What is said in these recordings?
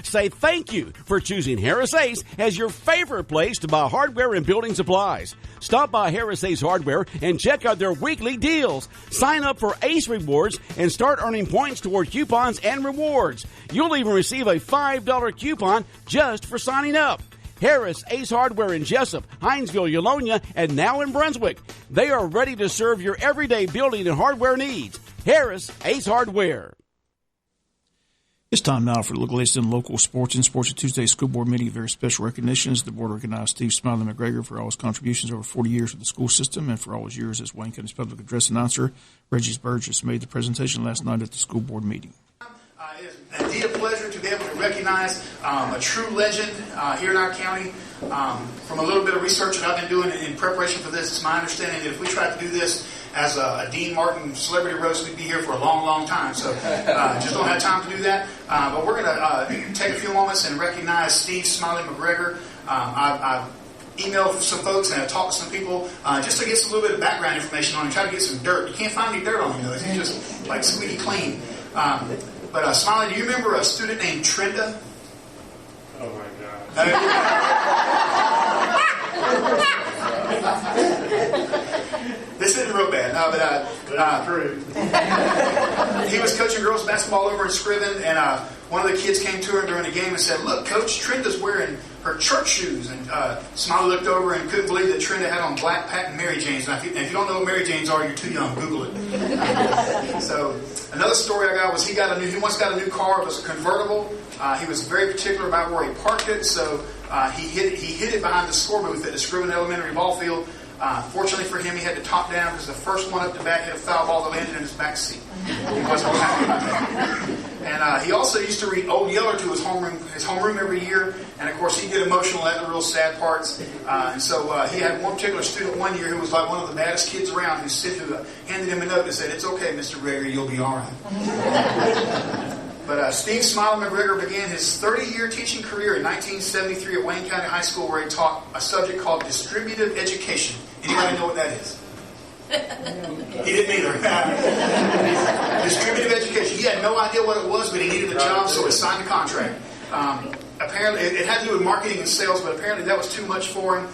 say thank you for choosing Harris Ace as your favorite place to buy hardware and building supplies. Stop by Harris Ace Hardware and check out their weekly deals. Sign up for Ace Rewards and start earning points toward coupons and rewards. You'll even receive a $5 coupon just for signing up. Harris Ace Hardware in Jesup, Hinesville, Eulonia, and now in Brunswick. They are ready to serve your everyday building and hardware needs. Harris Ace Hardware. It's time now for the latest in local sports. In Sports Tuesday school board meeting, very special recognitions. The board recognized Steve Smiley McGregor for all his contributions over 40 years with the school system and for all his years as Wayne County's public address announcer. Reggie Burgess made the presentation last night at the school board meeting. It is indeed a pleasure to be able to recognize a true legend here in our county. From a little bit of research that I've been doing in preparation for this, it's my understanding that if we tried to do this as a Dean Martin celebrity roast, we'd be here for a long, long time. So just don't have time to do that. But we're going to take a few moments and recognize Steve Smiley McGregor. I've emailed some folks and I've talked to some people just to get some little bit of background information on him, try to get some dirt. You can't find any dirt on him, though. He's just like squeaky clean. But Smiley, do you remember a student named Trenda? Oh my God. This isn't real bad. No, but he was coaching girls basketball over in Scriven, and one of the kids came to her during the game and said, "Look, Coach, Trenda's wearing her church shoes." And Smiley looked over and couldn't believe that Trenda had on black patent Mary Janes. And if you don't know what Mary Janes are, you're too young. Google it. So another story I got was he once got a new car. It was a convertible. He was very particular about where he parked it, so he hid it behind the score booth at the Scriven Elementary ball field. Fortunately for him, he had to top down because the first one up to bat hit a foul ball that landed in his back seat. He wasn't happy about that. And he also used to read Old Yeller to his homeroom every year. And of course, he get emotional at the real sad parts. And so he had one particular student one year who was like one of the baddest kids around who handed him a note and said, "It's okay, Mr. Gregory, you'll be all right." But Steve Smiley McGregor began his 30-year teaching career in 1973 at Wayne County High School, where he taught a subject called distributive education. Anybody know what that is? He didn't either. Distributive education. He had no idea what it was, but he needed a job, so he signed a contract. Apparently, it had to do with marketing and sales, but apparently that was too much for him.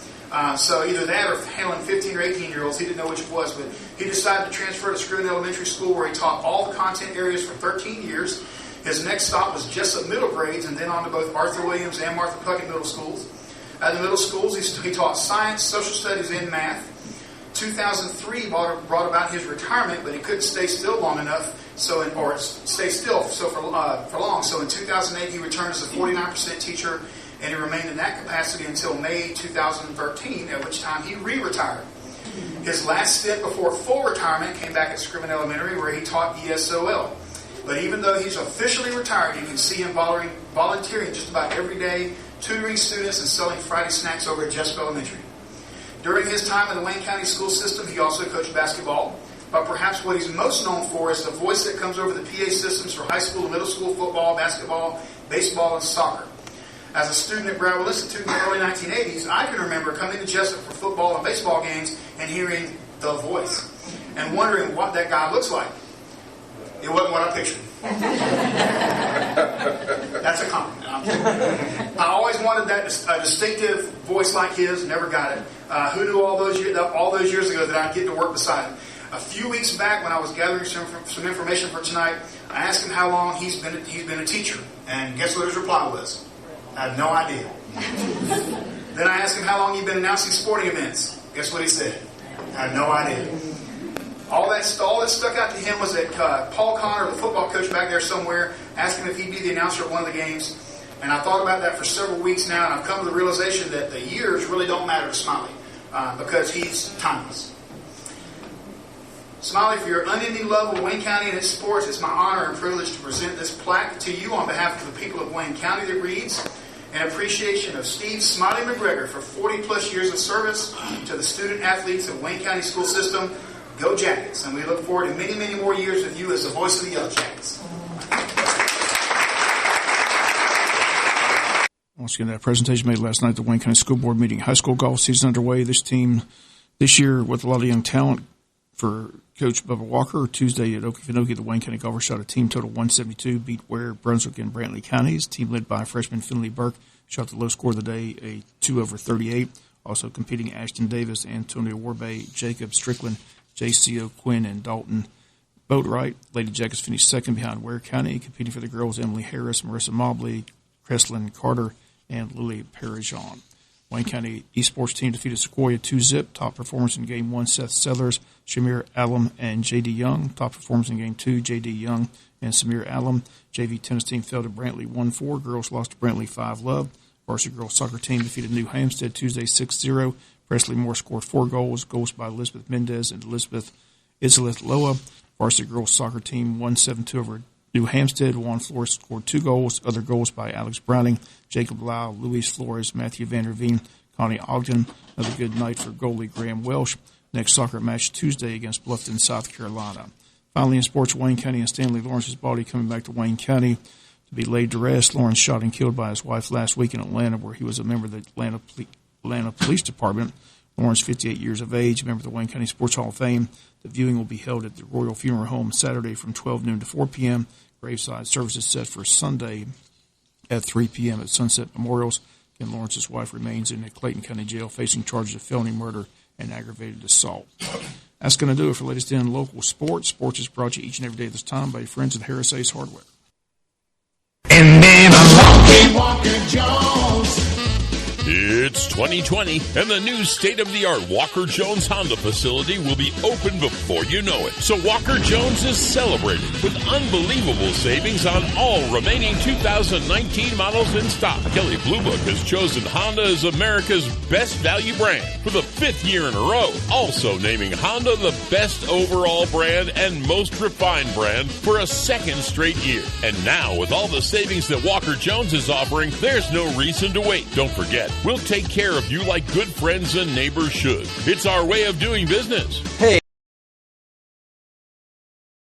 So either that or handling 15 or 18-year-olds. He didn't know which it was, but he decided to transfer to Scriven Elementary School, where he taught all the content areas for 13 years. His next stop was Jesup Middle Grades, and then on to both Arthur Williams and Martha Puckett Middle Schools. At the middle schools, he taught science, social studies, and math. 2003 brought about his retirement, but he couldn't stay still long enough, stay still for long. So in 2008, he returned as a 49% teacher, and he remained in that capacity until May 2013, at which time he re-retired. His last stint before full retirement came back at Scriven Elementary, where he taught ESOL. But even though he's officially retired, you can see him volunteering just about every day, tutoring students and selling Friday snacks over at Jesup Elementary. During his time in the Wayne County school system, he also coached basketball. But perhaps what he's most known for is the voice that comes over the PA systems for high school and middle school football, basketball, baseball, and soccer. As a student at Browell Institute in the early 1980s, I can remember coming to Jesup for football and baseball games and hearing the voice and wondering what that guy looks like. It wasn't what I pictured. That's a compliment. I always wanted a distinctive voice like his. Never got it. Who knew all those years ago that I'd get to work beside him? A few weeks back, when I was gathering some information for tonight, I asked him how long he's been a teacher, and guess what his reply was? I had no idea. Then I asked him how long he'd been announcing sporting events. Guess what he said? I had no idea. All that stuck out to him was that Paul Connor, the football coach back there somewhere, asked him if he'd be the announcer at one of the games. And I thought about that for several weeks now, and I've come to the realization that the years really don't matter to Smiley because he's timeless. Smiley, for your unending love of Wayne County and its sports, it's my honor and privilege to present this plaque to you on behalf of the people of Wayne County that reads, in appreciation of Steve Smiley McGregor for 40-plus years of service to the student-athletes of Wayne County school system. Go Jackets, and we look forward to many, many more years with you as the voice of the Yellow Jackets. Once again, that presentation made last night at the Wayne County School Board meeting. High school golf season underway. This team this year with a lot of young talent for Coach Bubba Walker. Tuesday at Okefenokee, the Wayne County Golfers shot a team total 172, beat Ware, Brunswick, and Brantley counties. Team led by freshman Finley Burke shot the low score of the day, a 2 over 38. Also competing Ashton Davis, Antonio Warbay, Jacob Strickland, J.C.O. Quinn, and Dalton Boatwright. Lady Jackets finished second behind Ware County. Competing for the girls, Emily Harris, Marissa Mobley, Creslin Carter, and Lily Parajon. Wayne County esports team defeated Sequoia 2-zip. Top performers in Game 1, Seth Sellers, Shamir Allam, and J.D. Young. Top performers in Game 2, J.D. Young and Samir Allam. JV tennis team fell to Brantley 1-4. Girls lost to Brantley 5-love. Varsity girls soccer team defeated New Hampstead Tuesday 6-0. Presley Moore scored 4 goals. Goals by Elizabeth Mendez and Elizabeth Loa. Varsity girls soccer team won 7-2 over New Hampstead. Juan Flores scored 2 goals. Other goals by Alex Browning, Jacob Lau, Luis Flores, Matthew Vanderveen, Connie Ogden. Another good night for goalie Graham Welsh. Next soccer match Tuesday against Bluffton, South Carolina. Finally in sports, Wayne County and Stanley Lawrence's body coming back to Wayne County to be laid to rest. Lawrence shot and killed by his wife last week in Atlanta, where he was a member of the Atlanta Police Department. Lawrence, 58 years of age, member of the Wayne County Sports Hall of Fame. The viewing will be held at the Royal Funeral Home Saturday from 12 noon to 4 p.m. Graveside services set for Sunday at 3 p.m. at Sunset Memorials. Again, Lawrence's wife remains in the Clayton County Jail facing charges of felony murder and aggravated assault. That's going to do it for latest in local sports. Sports is brought to you each and every day at this time by your friends at Harris Ace Hardware. And then I'm Walker Jones. It's 2020, and the new state-of-the-art Walker Jones Honda facility will be open before you know it. So Walker Jones is celebrating with unbelievable savings on all remaining 2019 models in stock. Kelley Blue Book has chosen Honda as America's best value brand for the 5th year in a row, also naming Honda the best overall brand and most refined brand for a 2nd straight year. And now, with all the savings that Walker Jones is offering, there's no reason to wait. Don't forget, we'll take care of you like good friends and neighbors should. It's our way of doing business. Hey.